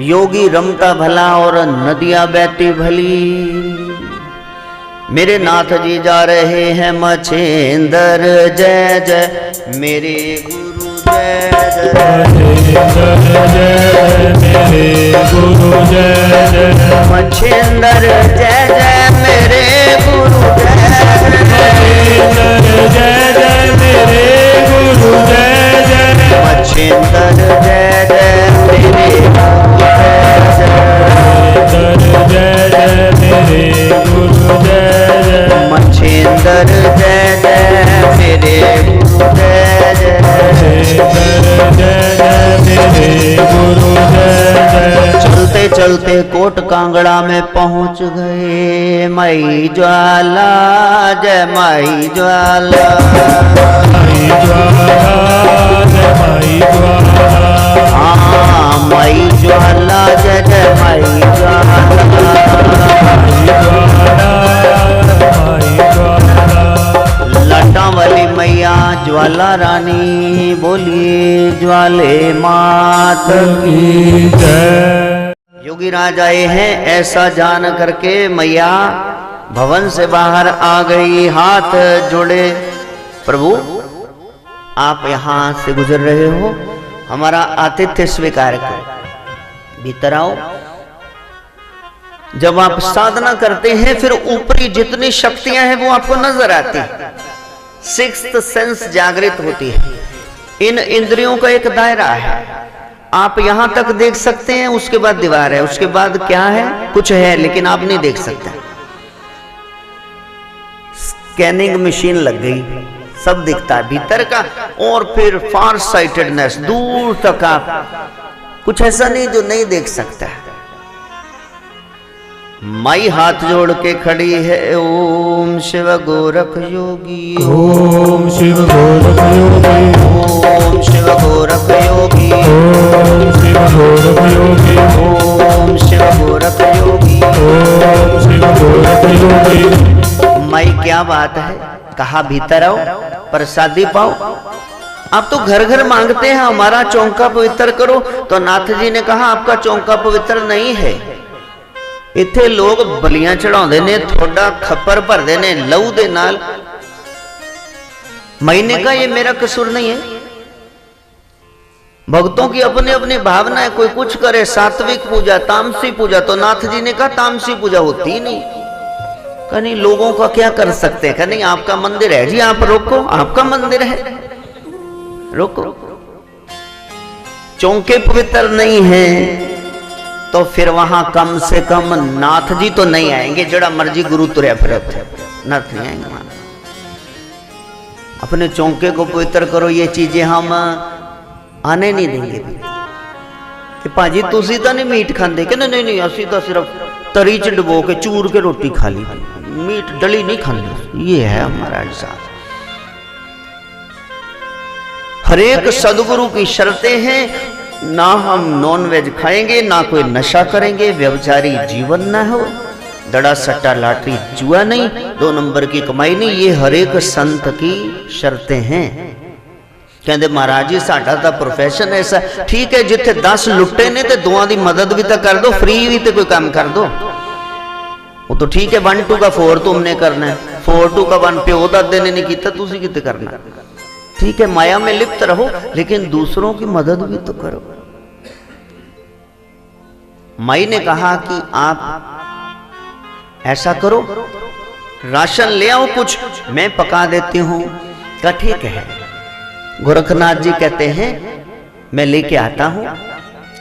योगी रमता भला और नदियां बहती भली। मेरे नाथ जी जा रहे हैं मछेंदर, जय जय मेरे गुरु जय जय मेरे गुरु जय जय। मछेंदर जय जय मेरे गुरु जय जय मेरे गुरु जय जय। मछेंदर जय जय मेरे जय जय मेरे गुरु जय जय। मछेंदर जय जय मेरे गुरु जय जय मेरे गुरु जय जय। चलते चलते कोट कांगड़ा में पहुंच गए। माई ज्वाला जय माई ज्वाला, माई ज्वाला जय माई ज्वाला। हाँ माई ज्वाला जय जय माई ज्वाला, माई ज्वाला माई ज्वाला। लटा वाली मैया ज्वाला रानी बोली ज्वाले मात की जय। योगी राज आए हैं ऐसा जान करके मैया भवन से बाहर आ गई, हाथ जोड़े। प्रभु आप यहाँ से गुजर रहे हो, हमारा आतिथ्य स्वीकार करो, भीतर आओ। जब आप साधना करते हैं फिर ऊपरी जितनी शक्तियां हैं वो आपको नजर आती है, सिक्स्थ सेंस जागृत होती है। इन इंद्रियों का एक दायरा है, आप यहां तक देख सकते हैं, उसके बाद दीवार है, उसके बाद क्या है, कुछ है लेकिन आप नहीं देख सकते। स्कैनिंग मशीन लग गई, सब दिखता है भीतर का, और फिर फार साइटेडनेस, दूर तक आप कुछ ऐसा नहीं जो नहीं देख सकता है। माई हाथ जोड़ के खड़ी है, ओम शिव गोरख योगी, ओम शिव गोरख योगी, ओम शिव गोरख योगी, ओम शिव गोरख योगी, ओम शिव गोरख योगी, ओम शिव गोरख योगी। माई क्या बात है, कहा भीतर आओ प्रसादी पाओ। आप तो घर घर मांगते हैं हमारा चौंका पवित्र करो, तो नाथ जी ने कहा आपका चौंका पवित्र नहीं है। इत्थे लोग बलियां चढ़ाते ने, थोड़ा खप्पर भरते ने लहू दे नाल। महीने का ये मेरा कसूर नहीं है, भक्तों की अपनी अपनी भावना है। कोई कुछ करे, सात्विक पूजा, तामसी पूजा, तो नाथ जी ने कहा तामसी पूजा होती ही नहीं। कहा नहीं, लोगों का क्या कर सकते हैं। कहा नहीं, आपका मंदिर है जी, आप रोको, आपका मंदिर है, रोको। चौंके पवित्र नहीं है तो फिर वहां कम से कम नाथ जी तो नहीं आएंगे। जड़ा मर्जी गुरु तुरया फिर नाथ नहीं आएंगे वहां। अपने चौंके को पवित्र करो, ये चीजें हम आने नहीं देंगे कि पाजी तुसी तो नहीं मीट खाते। कि नहीं नहीं, असी तो सिर्फ तरी च डबो के चूर के रोटी खा ली, मीट डली नहीं खानी। ये है हमारा एहसास। हरेक सदगुरु की शर्तें हैं, ना हम नॉन वेज खाएंगे, ना कोई नशा करेंगे, व्यभिचारी जीवन ना हो, दड़ा सट्टा लाटरी जुआ नहीं, 2 नंबर की कमाई नहीं। ये हरेक संत की शर्तें हैं। कहते महाराज जी साडा तो प्रोफेशन ऐसा। ठीक है, जिथे 10 लुट्टे ने तो 2 की मदद भी तो कर दो, फ्री भी तो कोई काम कर दो। वो तो ठीक है, 1 2 का 4 तुमने करना है, 4 2 का 1 प्यो दादे ने नहीं किया, तुसी कितने करना। ठीक है, माया में लिप्त रहो लेकिन दूसरों की मदद भी तो करो। माई ने कहा कि आप ऐसा करो, राशन ले आओ, कुछ मैं पका देती हूं। कहा ठीक है। गोरखनाथ जी कहते हैं मैं लेके आता हूं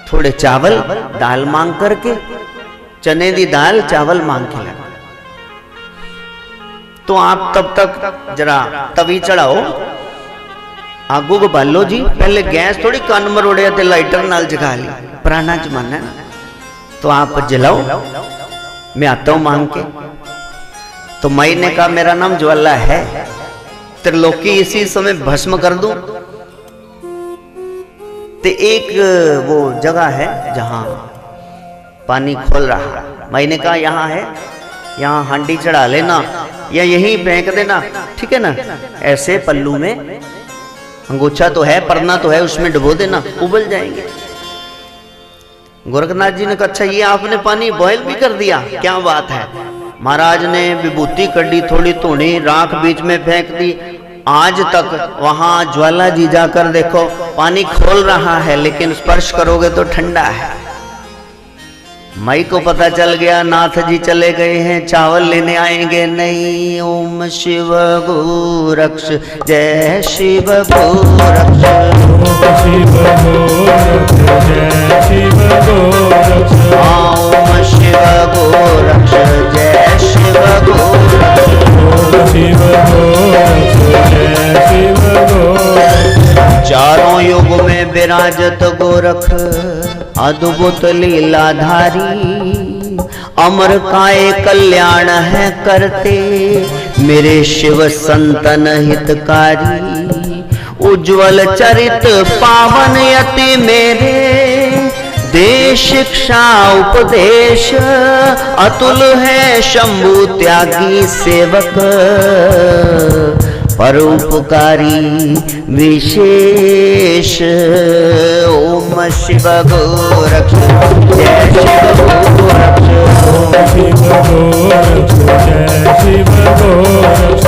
थोड़े चावल, दाल मांग करके, चने दी दाल चावल मांग के ला। तो आप तब तक जरा तवी चढ़ाओ, आगू को बालो जी। पहले गैस थोड़ी कन मरोड़िया ते लाइटर नाल जगा ली, पुराना जमाना है। तो आप जलाओ, मैं आता हूं मांग के। तो माई ने कहा मेरा नाम ज्वाला है, त्रिलोकी इसी समय भस्म कर दूं। ते एक वो जगह है जहां पानी खोल रहा। माई ने कहा यहाँ है, यहाँ हांडी चढ़ा लेना या यहीं फेंक देना, ठीक है ना। ऐसे पल्लू में अंगोछा तो है, परना तो है, उसमें डुबो देना, उबल जाएंगे। गोरखनाथ जी ने कहा अच्छा ये आपने पानी बॉयल भी कर दिया, क्या बात है। महाराज ने विभूति कर दी, थोड़ी धूनी राख बीच में फेंक दी। आज तक वहां ज्वाला जी जाकर देखो, पानी खोल रहा है लेकिन स्पर्श करोगे तो ठंडा है। मई को पता चल गया नाथ जी चले गए हैं, चावल लेने आएंगे नहीं। ओम शिव गोरक्ष जय शिव गोरक्ष, ओम शिव गोरक्ष जय शिव गोरक्ष, ओम शिव गोरक्ष जय शिव गोरक्ष, ओम शिव गोरक्ष जय शिव गोरक्ष। चारों युग में विराजत गोरख अद्भुत लीलाधारी, अमर काय कल्याण है करते मेरे शिव संतन हितकारी। उज्ज्वल चरित पावन यति मेरे, दे शिक्षा उपदेश अतुल है शंभु त्यागी सेवक। परोपकारी विशेष ओम शिव गोरक्ष जय शिव गोरक्ष, ओम शिव गोरक्ष जय शिव गोरक्ष,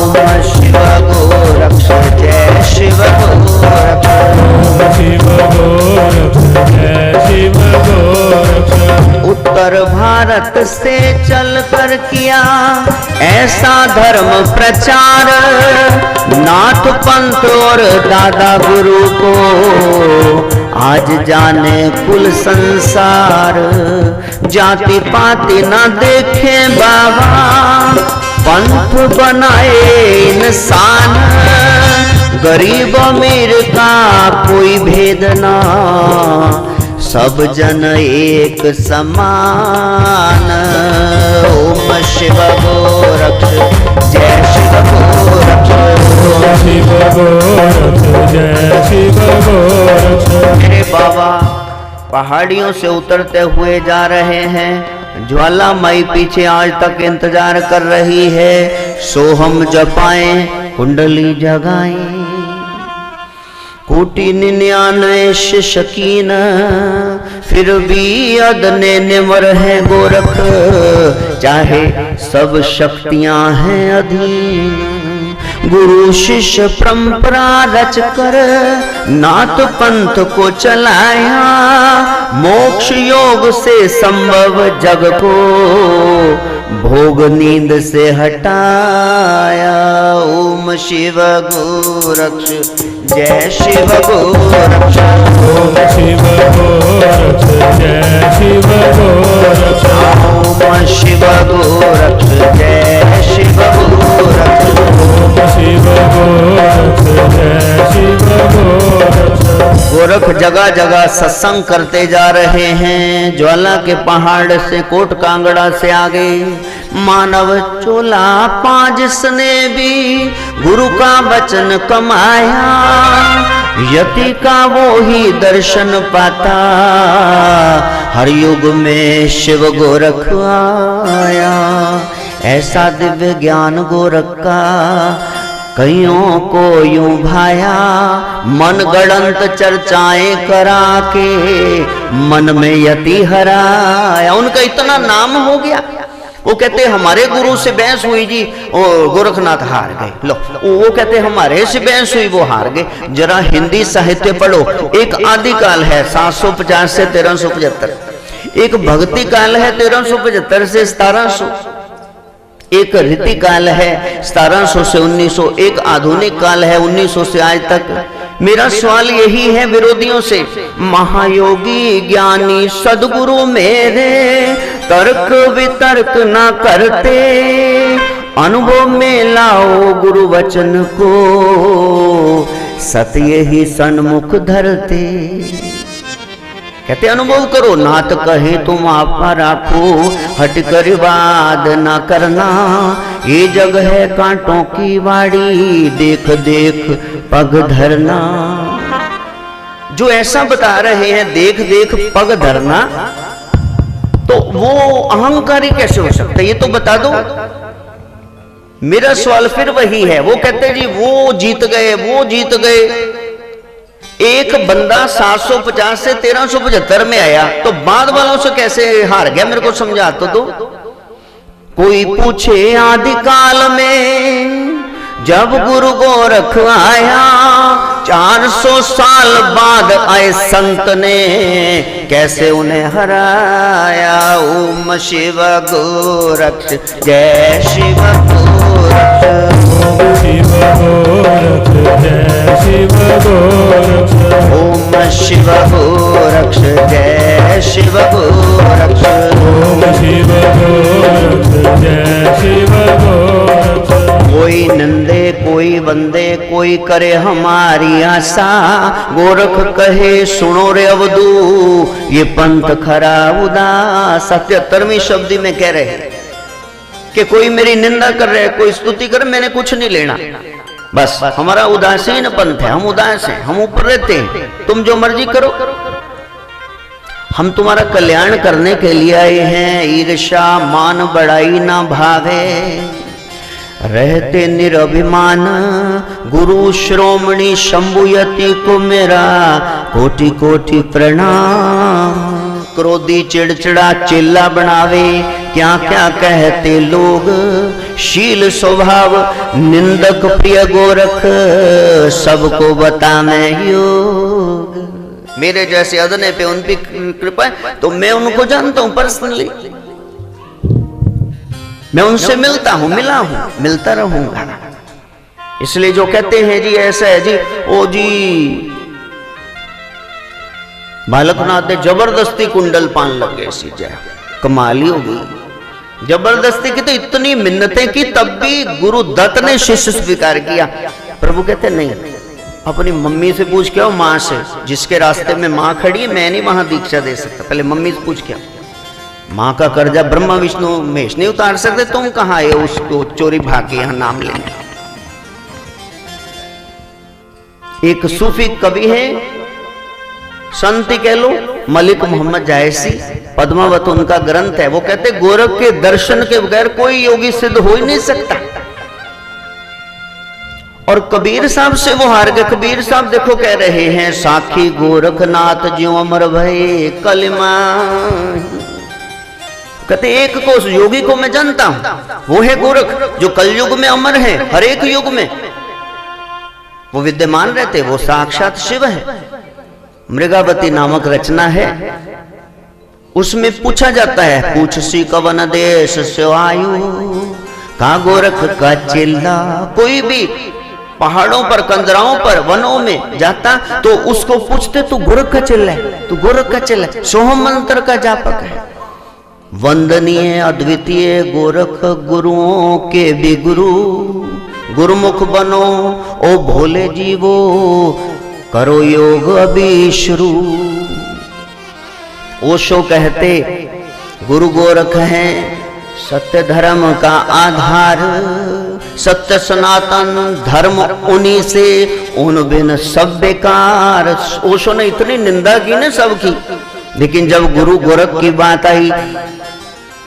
ओम शिव गोरक्ष जय शिव गोरक्ष, ओम शिव गोरक्ष जय शिव गोरक्ष। उत्तर भारत से चल कर किया ऐसा धर्म प्रचार, नाथ पंथ और दादा गुरु को आज जाने कुल संसार। जाति पाति न देखे बाबा, पंथ बनाए इंसान, गरीब अमीर का कोई भेद ना, सब जन एक समान। ओम शिव गोरक्ष जय शिव गोरक्ष, ओम शिव गोरक्ष जय शिव गोरक्ष। मेरे बाबा पहाड़ियों से उतरते हुए जा रहे हैं, ज्वालामाई पीछे आज तक इंतजार कर रही है। सोहम जपाएं कुंडली जगाएं, कोटि 99 शकीन, फिर भी अदने निमर है गोरख, चाहे सब शक्तियां हैं अधीन। गुरु शिष्य परंपरा रच कर नाथ पंथ को चलाया, मोक्ष योग से संभव जग को भोग नींद से हटाया। ओम शिव गोरक्ष जय शिव गोरक्ष, ओम शिव गोरक्ष जय शिव गोरक्ष, ओम शिव गोरक्ष जय शिव गोरक्ष, ओम शिव गोरक्ष जय शिव गोरक्ष। गोरख जगह जगह सत्संग करते जा रहे हैं। ज्वाला के पहाड़ से कोट कांगड़ा से आगे मानव चोला पांच ने भी गुरु का वचन कमाया, यति का वो ही दर्शन पाता, हर युग में शिव गोरख आया। ऐसा दिव्य ज्ञान गोरख का कईयों को यूं भाया, मन गणंत चर्चाएं करा के मन में यति हराया। उनका इतना नाम हो गया, वो कहते हमारे गुरु से बहस हुई जी, और गोरखनाथ हार गए। लो, वो कहते हमारे से बहस हुई, वो हार गए। जरा हिंदी साहित्य पढ़ो। एक आदि काल है 750 से 1375, एक भक्ति काल है 1375 से 1700, एक रीति काल है 1700 से 1900, एक आधुनिक काल है 1900 से आज तक। मेरा सवाल यही है विरोधियों से, महायोगी ज्ञानी सदगुरु मेरे तर्क वितर्क ना करते, अनुभव में लाओ गुरु वचन को, सत्य ही सन्मुख धरते। कहते अनुभव करो, नाथ कहे तुम आपा राखो, हट कर वाद ना करना, ये जग है कांटों की वाड़ी, देख देख पग धरना। जो ऐसा बता रहे हैं देख देख पग धरना, तो वो अहंकारी कैसे हो सकता है, ये तो बता दो। मेरा सवाल फिर वही है। वो कहते जी वो जीत गए, वो जीत गए। एक बंदा 750 से 1375 में आया तो बाद वालों से कैसे हार गया, मेरे को समझा तो दो। कोई पूछे आदि काल में जब गुरु गोरख आया, 400 साल बाद आए संत ने कैसे उन्हें हराया। ओम शिव गोरक्ष जय शिव गोरक्ष, ओम शिव गोरक्ष जय शिव गोरक्ष, ओम शिव गोरक्ष जय शिव गोरक्ष, ओम शिव गोरक्ष जय शिव गोरक्ष। कोई नंदे कोई वंदे कोई करे हमारी आशा, गोरख कहे सुनो रे अवधू ये पंथ खरा उदास। 77वीं शब्दी में कह रहे हैं कि कोई मेरी निंदा कर रहे, कोई स्तुति करे, मैंने कुछ नहीं लेना, बस हमारा उदासीन पंथ है, हम उदास हैं, हम ऊपर रहते हैं, तुम जो मर्जी करो, हम तुम्हारा कल्याण करने के लिए आए हैं। ईर्ष्या मान बड़ाई ना भावे, रहते निरभिमान, गुरु श्रोमणी शंभुयति को मेरा कोटि कोटि प्रणाम। क्रोधी चिड़चिड़ा चिल्ला बनावे, क्या क्या कहते लोग, शील स्वभाव निंदक प्रिय गोरख, सबको बताने योग। मेरे जैसे अदने पे उनकी कृपा है, तो मैं उनको जानता हूं पर्सनली, मैं उनसे मिलता हूं, मिला हूं, मिलता रहूंगा। इसलिए जो कहते हैं जी ऐसा है जी, ओ जी बालकनाथ ने जबरदस्ती कुंडल पान लग गए, सी जय कमाल ही हो गई। जबरदस्ती की तो इतनी मिन्नतें की, तब भी गुरु दत्त ने शिष्य स्वीकार किया। प्रभु कहते नहीं, अपनी मम्मी से पूछ के आओ, माँ से, जिसके रास्ते में माँ खड़ी है मैं नहीं वहां दीक्षा दे सकता, पहले मम्मी से पूछ के आओ। माँ का कर्जा ब्रह्मा विष्णु महेश नहीं उतार सकते, तुम कहाँ आए उसको चोरी भागे यहां नाम लेंगे। एक सूफी कवि है, संत कह लो, मलिक मोहम्मद जायसी, पद्मावत उनका ग्रंथ है, वो कहते गोरख के दर्शन के बगैर कोई योगी सिद्ध हो ही नहीं सकता। और कबीर साहब से वो हार गए। कबीर साहब देखो कह रहे हैं, साखी गोरखनाथ ज्यों अमर भये कलिमा। कहते एक को, उस योगी को मैं जानता हूं, वो है गोरख जो कलयुग में अमर है, हर एक युग में वो विद्यमान रहते, वो साक्षात शिव है। मृगावती नामक रचना है, उसमें पूछा जाता है, पूछ सी कवन देश से आयु, का गोरख का चिल्ला। कोई भी पहाड़ों पर, कंदराओं पर, वनों में जाता तो उसको पूछते, तू गोरख का चिल्ला है, तू गोरख का चिल्ला है, सोहम मंत्र का जापक है। वंदनीय अद्वितीय गोरख गुरुओं के भी गुरु, गुरुमुख बनो ओ भोले जीवो, करो योग अभी शुरू। ओशो कहते गुरु गोरख हैं सत्य धर्म का आधार, सत्य सनातन धर्म उन्हीं से, उन बिन सब बेकार। ओशो ने इतनी निंदा की ना सबकी, लेकिन जब गुरु गोरख की बात आई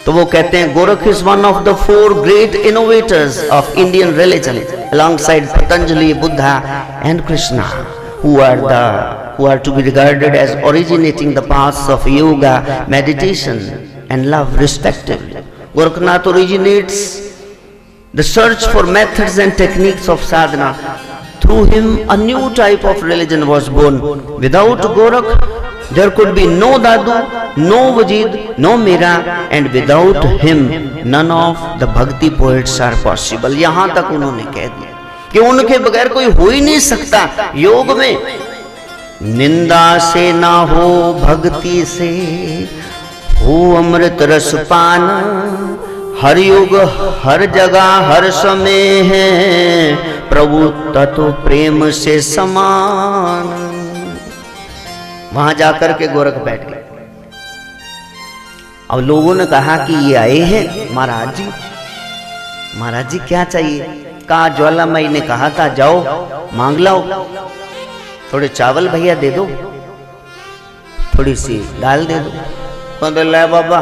तो वो कहते हैं, Gorakh is one of the 4 great innovators of Indian religion alongside Patanjali, Buddha and Krishna, who are to be regarded as originating the paths of yoga, meditation and love respectively. Gorakhnath originates the search for methods and techniques of sadhana. Through him a new type of religion was born. Without Gorakh there could be no Dadu, no Wajid, no Mira, and without him none of the bhakti poets are possible. यहाँ तक उन्होंने कह दिया कि उनके बगैर कोई हो ही नहीं सकता योग में। निंदा से ना हो भक्ति से हो अमृत रस पान, हर युग हर जगह हर समय है प्रभु तत्व प्रेम से समान। वहां जाकर के गोरख बैठ गए। अब लोगों ने कहा कि ये आए हैं महाराज जी, महाराज जी क्या चाहिए? कहा ज्वालामाई ने कहा था जाओ मांग लाओ, थोड़े चावल भैया दे दो, थोड़ी सी दाल दे दो। कहते ले बाबा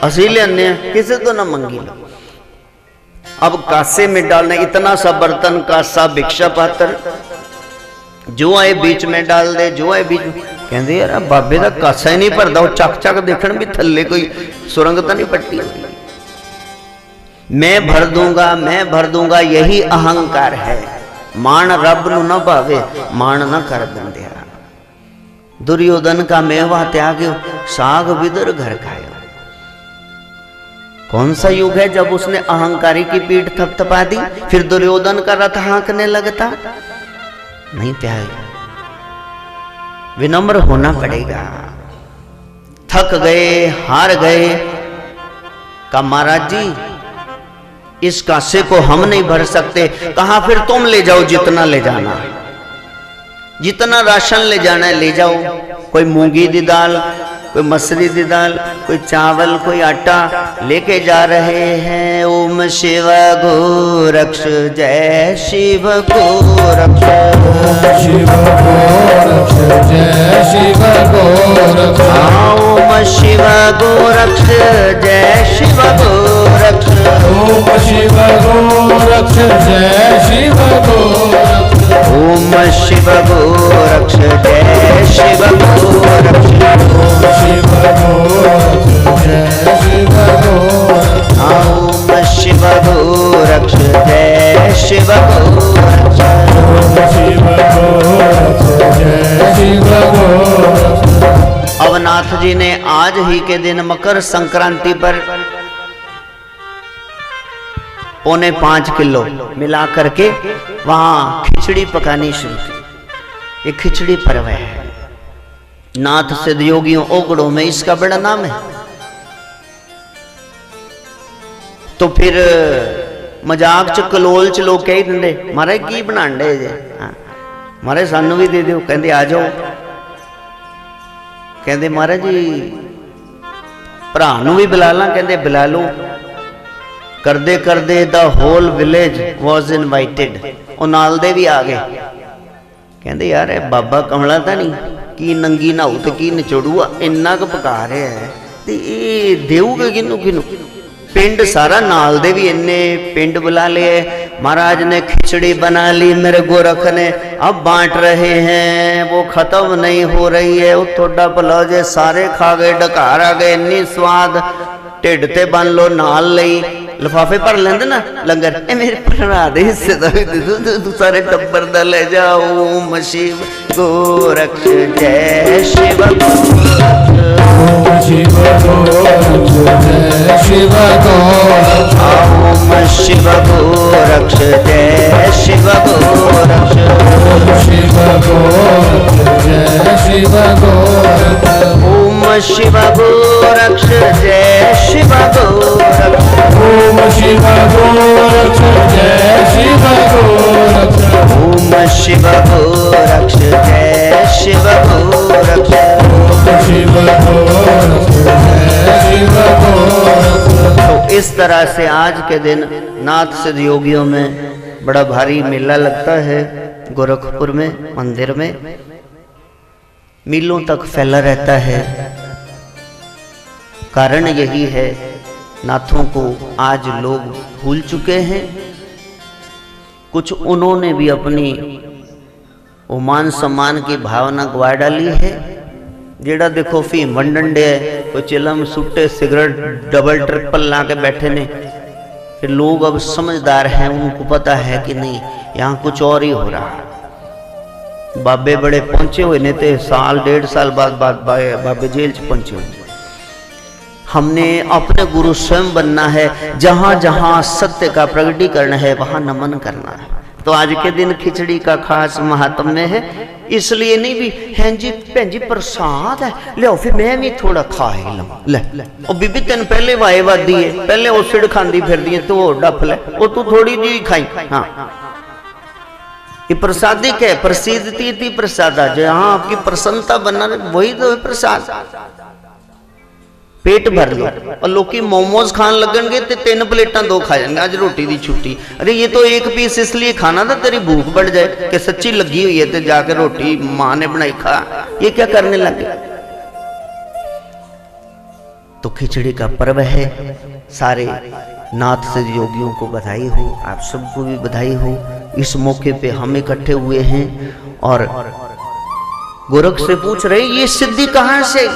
असी लेने किसी तो ना मंगी लो। अब कासे में डालने, इतना सा बर्तन, कासा, भिक्षा पात्र, जो आए बीच में डाल दे, जो आए बीच में। कहते यार बाबे का कासा ही नहीं भरता, वो चक चक देखण भी थल्ले कोई सुरंग तो नहीं पट्टी। मैं भर दूंगा, यही अहंकार है। मान रब नु न भावे, मान न कर बंदिया। दुर्योधन का मेवा त्याग्यो, साग विदुर घर खायो। कौन सा युग है जब उसने अहंकारी की पीठ थपथपा दी, फिर दुर्योधन का रथ हाँकने लगता? नहीं प्यारे, विनम्र होना पड़ेगा। थक गए, हार गए, कहा महाराज जी इस कासे को हम नहीं भर सकते। कहा फिर तुम ले जाओ जितना ले जाना, जितना राशन ले जाना है ले जाओ। कोई मूंगी दी दाल, कोई मसरी दी दाल, कोई चावल, कोई आटा लेके जा रहे हैं। ओम शिव गोरक्ष, जय शिव गोरक्ष, शिव गोरक्ष, जय शिव गोरक्ष। ओम शिव गोरक्ष, जय शिव गोरक्ष, ओम शिव गोरक्ष, जय शिव गोरक्ष। ओम शिव गोरक्ष, जय शिव गोरक्ष, ओम शिव गोरक्ष, जय शिव गोरक्ष। ओम शिव गोरक्ष, जय शिव गोरक्ष, ओम शिव गोरक्ष, जय शिव गोरक्ष। अवनाथ जी ने आज ही के दिन मकर संक्रांति पर 4.25 किलो मिला करके वहां खिचड़ी पकानी शुरू की। ये खिचड़ी पर्व है। नाथ सिद्ध योगियों ओगड़ों में इसका बड़ा नाम है। तो फिर मजाक च कलोल च लोग कह देंगे महाराज की बनान डे जे, महाराज सानू भी दे दो। कहते आ जाओ। कहते महाराज जी भरा नू भी बुला ला, कहते बुला लो। करदे करदे the whole village was invited, और नाल दे भी आ गए। कहते यार बाबा कमला तो नहीं की नंगी नहाऊ तो की निचोड़ूआ, इन्ना क पका रहा है तो ये देऊगा किनू किनू। पिंड सारा नाल दे भी इन्ने पिंड बुला लिए। महाराज ने खिचड़ी बना ली, मेरे गोरख ने अब बांट रहे हैं। वो खत्म नहीं हो रही है। वो थोड़ा भला जे सारे खा गए, डकार आ गए, इन्नी स्वाद। ढिड ते बन लो नाल लई, लिफाफे भर लेंदे ना लंगर। ए मेरे भरा दे हिस्से दा भी दे दो, तू सारे टब्बर दा ले जाओ। ओम शिव गोरक्ष, जय शिव गोरक्ष, ओम शिव गोरक्ष, जय शिव गोरक्ष। ओम शिव गोरक्ष, जय शिव गोरक्ष, ओम शिव गोरक्ष, जय शिव गोरक्ष। ओम शिव गोरक्ष, जय शिव गोरक्ष, ओम शिव गोरक्ष, जय शिव गोरक्ष। ओम शिव गोरक्ष, जय शिव गोरक्ष, ओम शिव गोरक्ष, जय शिव गोरक्ष। तो इस तरह से आज के दिन नाथ सिद्ध योगियों में बड़ा भारी मेला लगता है। गोरखपुर में मंदिर में मीलों तक फैला रहता है। कारण यही है नाथों को आज लोग भूल चुके हैं। कुछ उन्होंने भी अपनी मान सम्मान की भावना गवा डाली है। जेड़ा देखो फीम वंडन डे, कोई चिलम सुट्टे सिगरेट डबल ट्रिपल ला के बैठे ने। फिर लोग अब समझदार हैं, उनको पता है कि नहीं यहाँ कुछ और ही हो रहा है। बाबे बड़े पहुंचे हुए ने थे, साल 1.5 साल बाद बाबे जेल च पहुंचे हुए। हमने अपने गुरु स्वयं बनना है। जहां जहां सत्य का प्रकटीकरण है वहां नमन करना है। तो आज के दिन खिचड़ी का खास महात्म्य है। इसलिए नहीं भी हैं जी भैन जी प्रसाद है, ले फिर मैं भी थोड़ा खा ही लूं। ले और बीबी तेन पहले वाए वादी है, पहले वो सिड़ खांदी फिर दी तो वो डफ ले, वो तू थोड़ी जी खाई। हाँ ये प्रसादिक है, प्रसिद्धति थी प्रसादा। जहां आपकी प्रसन्नता बना रहे वही तो है प्रसाद। पेट भर लो और लोग मोमोज खान लगेंगे तो 3 प्लेटा 2 खा जाएंगे। आज रोटी की छुट्टी, अरे ये तो 1 पीस इसलिए खाना था तेरी भूख बढ़ जाए कि सच्ची लगी हुई है तो जाके रोटी माँ ने बनाई खा। ये क्या करने लगे? तो खिचड़ी का पर्व है। सारे नाथ सिद्ध योगियों को बधाई हो, आप सबको भी बधाई हो। इस मौके पे हम इकट्ठे हुए हैं और गोरख से पूछ रहे ये सिद्धि कहां से,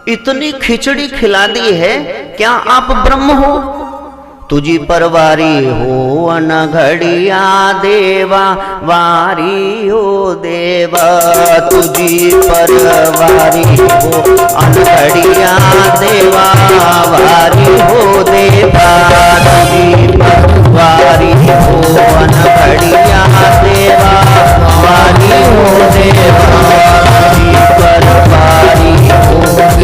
इतनी खिचड़ी खिला दी है, क्या आप ब्रह्म हो? तुझी परवारी हो अनघड़िया देवा, वारी हो देवा। तुझी परवारी हो अनघड़िया देवा, वारी हो देवा। तुझी परवारी हो अनघड़िया देवा, वारी हो देवा। तुझी परवारी हो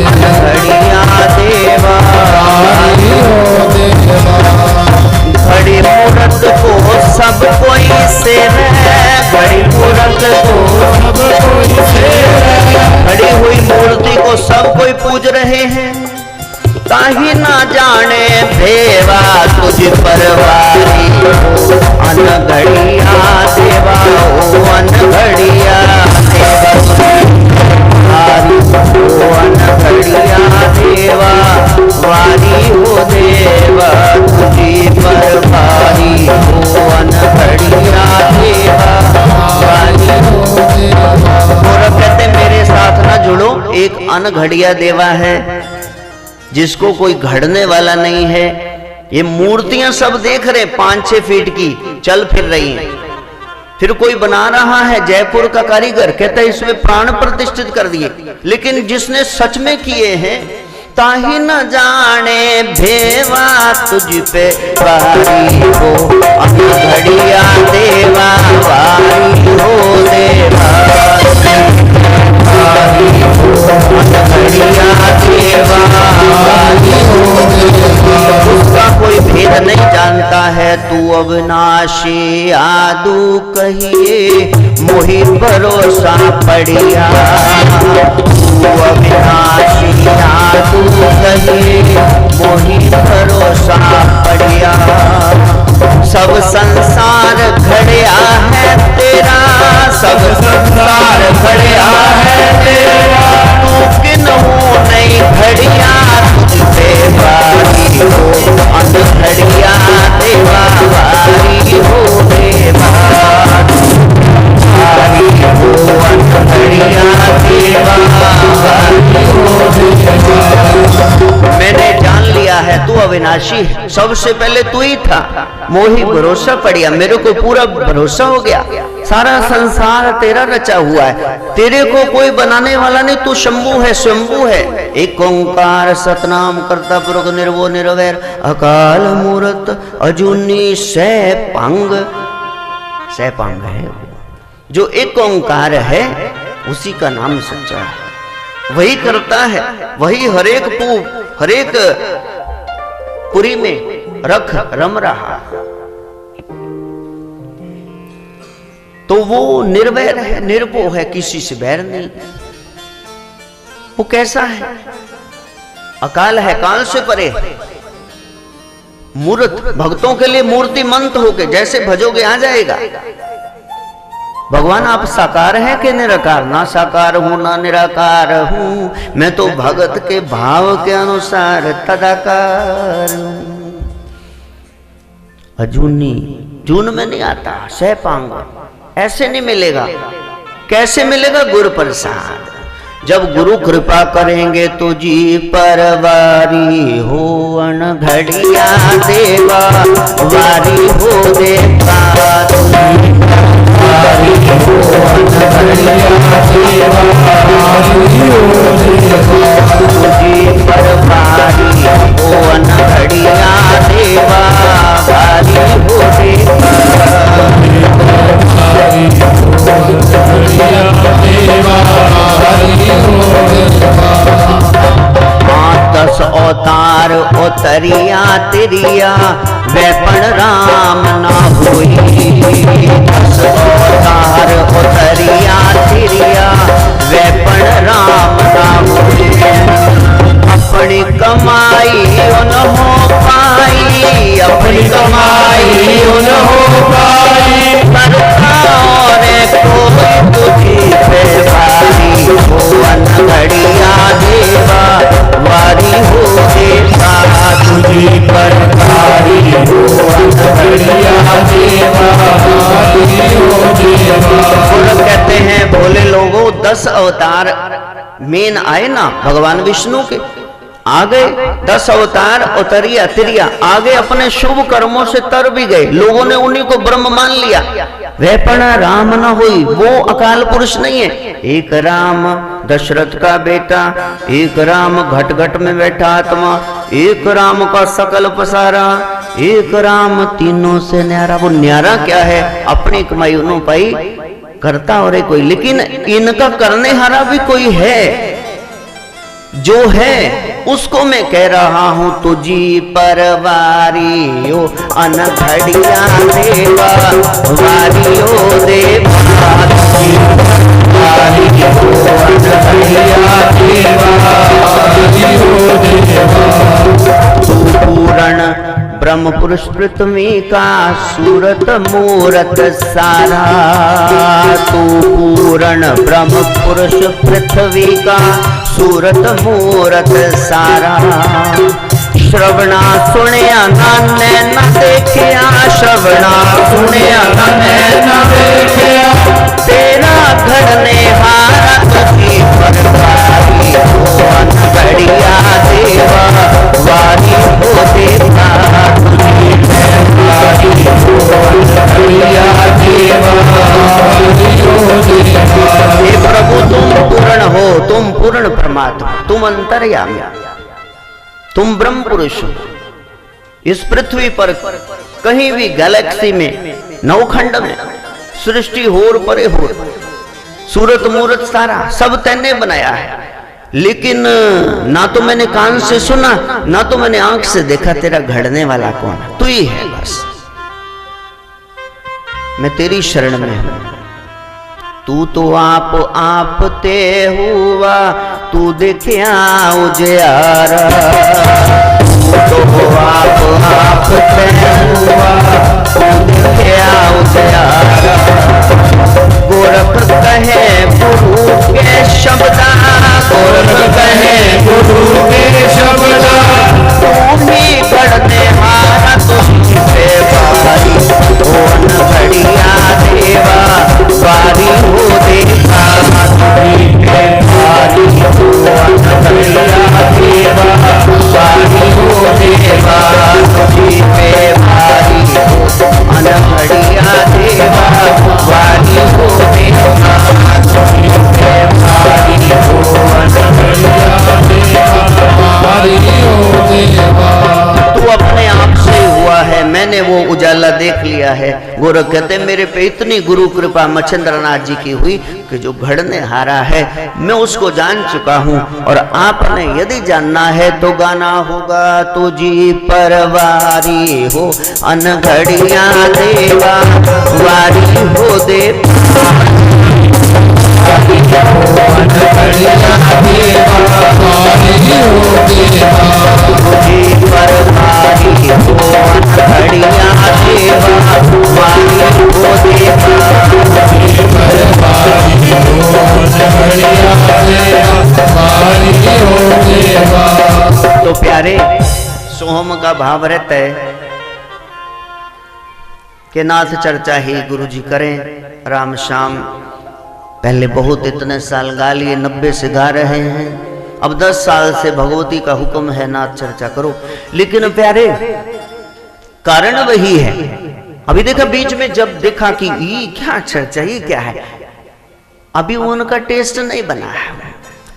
अनघड़िया देवा, वारी हो देवा। घड़ी मूरत को सब कोई सेवे, घड़ी मूरत को सब कोई सेवे। खड़ी हुई मूर्ति को सब कोई पूज रहे हैं, ताही ना जाने भेवा। तुझ परवारी हो अनघड़िया देवा, हो अनघड़िया देवा। वारी हो अनघड़िया देवा, वारी हो देवा। तुझी परवारी हो अनघड़िया देवा, वारी हो देवा। और कहते मेरे साथ ना जुड़ो, एक अनघड़िया देवा है जिसको कोई घड़ने वाला नहीं है। ये मूर्तियां सब देख रहे 5-6 फीट की चल फिर रही हैं। फिर कोई बना रहा है, जयपुर का कारीगर कहता है इसमें प्राण प्रतिष्ठित कर दिए, लेकिन जिसने सच में किए हैं ताही न जाने भेवा। तुझ पे वारी हो अनघड़िया देवा, वारी हो देवा। वारी हो अनघड़िया देवा, वारी हो देवा। उसका कोई भेद नहीं जानता है। तू अविनाशी आदू कहिए, मोहि भरोसा पड़िया। तू अविनाशी आदू कहिए, मोहि भरोसा पड़िया। सब संसार घड़िया है तेरा, सब संसार घड़िया है तेरा। तू किन्हू नहीं घड़िया, तुझ पे वारी हो अनघड़िया देवा, वारी हो देवा। वारी हो अनघड़िया देवा, वारी हो देवा। मैंने जान लिया है तू अविनाशी है, सबसे पहले तू ही था। मोही भरोसा पड़िया, मेरे को पूरा भरोसा हो गया। सारा संसार तेरा रचा हुआ है, तेरे को कोई बनाने वाला नहीं। तू शंभु है, स्वयंभू है। एक ओंकार सतनाम करता पुरख निर्भो निरवैर, अकाल मूरत अजूनी सैपांग। सैपांग है जो एक ओंकार है, उसी का नाम सच्चा है। वही करता है, वही हरेक पुरी में रख रम रहा। तो वो निर्वैर है, निर्भो है, किसी से बैर नहीं। वो कैसा है? अकाल है, काल से परे है। मूर्त भक्तों के लिए मूर्तिमंत होके जैसे भजोगे आ जाएगा। भगवान आप साकार हैं कि निराकार? ना साकार हूं ना निराकार हूं, मैं तो भगत के भाव के अनुसार तदाकार हूं। अजूनी जून में नहीं आता, सैपांग ऐसे नहीं मिलेगा। कैसे मिलेगा? गुरु प्रसाद। जब गुरु कृपा करेंगे तो जी परवारी हो अनघड़िया देवा, वारी हो देवा। वारी हो अनघड़िया देवा, वारी हो देवा। तुझी परवारी हो अनघड़िया देवा, वारी हो देवा। दस अवतार उतरिया तिरिया, वैपण राम ना होई। दस अवतार उतरिया तिरिया, वैपण राम ना होई। अपनी कमाई उन हो पाई, अपनी कमाई उन हो पाई। करता और कोई तुझी पे भारी हो अनघड़िया देवा, वारी हो देवा। तुझी पर भारी हो अनघड़िया देवा, वारी हो देवा। कहते हैं 10 अवतार मेन आए ना भगवान विष्णु के, आ गए 10 अवतार उतरिया तिरिया आ गए, अपने शुभ कर्मों से तर भी गए, लोगों ने उन्हीं को ब्रह्म मान लिया। वह पण राम न हुई, वो अकाल पुरुष नहीं है। एक राम दशरथ का बेटा, एक राम घट घट में बैठा आत्मा, एक राम का सकल पसारा, एक राम तीनों से न्यारा। वो न्यारा क्या है? अपनी कमाई उन्हों पाई करता और कोई, लेकिन इनका करने हारा भी कोई है, जो है उसको मैं कह रहा हूं तुझी परवारियो अनघड़िया देवा वारियो देवा वारियो अनघड़िया देवा वारियो देवा। तू पूर्ण ब्रह्म पुरुष पृथ्वी का सूरत मूरत सारा, तू पूर्ण ब्रह्म पुरुष पृथ्वी का सूरत मूरत सारा। श्रवणा सुनिया नाने न देखिया, श्रवणा सुनिया नाने न देखिया, तेरा घड़ने हारा तुझी परवारी हो अनघड़िया देवा वारी हो देवा तुझी परवारी हो अनघड़िया देवा वारी हो देवा। हे प्रभु तुम पूर्ण हो, तुम पूर्ण परमात्मा, तुम अंतर्यामी, तुम ब्रह्म पुरुष हो। इस पृथ्वी पर कहीं भी गैलेक्सी में नवखंड में सृष्टि होर परे होर, सूरत मूरत सारा सब तैने बनाया है, लेकिन ना तो मैंने कान से सुना ना तो मैंने आंख से देखा तेरा घड़ने वाला कौन है। तू ही है बस, मैं तेरी शरण में हूं। तू तो आप ते हुआ, तू देखिया उजियारा, तू तो आप ते हुआ, तू देखिया उजियारा। गोरख कहे गुरु के शब्दा, गोरख कहे गुरु के शब्दा, तू भी गढ़ने हारा तुझी पे वारी हो अनघड़िया देवा वारी हो देवा तुझी पे वारी हो अनघड़िया देवा वारी हो देवा तुझी पे वारी हो अनघड़िया देवा वारी हो देवा तुझी पे वारी हो अनघड़िया देवा वारी हो देवा। तू अपने आप से हुआ है, मैंने वो उजाला देख लिया है। गोरख कहते मेरे पे इतनी गुरु कृपा मच्छिंद्रनाथ जी की हुई कि जो घड़ने हारा है मैं उसको जान चुका हूं, और आपने यदि जानना है तो गाना होगा तुझी परवारी हो अनघड़िया देवा वारी हो देवा अनघड़िया देवा वारी हो देवा तुझी परवारी हो अनघड़िया देवा वारी हो देवा तुझी परवारी हो अनघड़िया देवा वारी हो देवा। तो प्यारे सोहम का भाव रहता है कि नाथ चर्चा ही गुरु जी करें राम श्याम। पहले बहुत इतने साल गा लिए, 90 से गा रहे हैं, अब 10 साल से भगवती का हुक्म है नाथ चर्चा करो। लेकिन प्यारे कारण वही है। अभी देखा बीच में जब देखा कि ये क्या चर्चा, ये क्या है, अभी वो उनका टेस्ट नहीं बना है,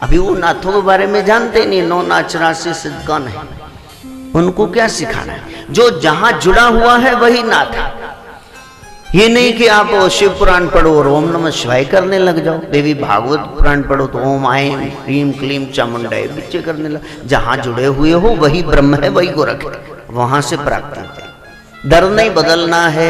अभी वो नाथों के बारे में जानते नहीं। 9 नाच राशि सिद्धगण है, उनको क्या सिखाना है? जो जहां जुड़ा हुआ है वही नाथ है। ये नहीं कि आप शिव पुराण पढ़ो और ओम नमः शिवाय करने लग जाओ, देवी भागवत पुराण पढ़ो तो ओम ऐं ह्रीं क्लीं चामुंडाय बिच्चे करने लग। जहां जुड़े हुए हो वही ब्रह्म है, वही गोरख है, वहां से प्राप्त है। दर नहीं बदलना है।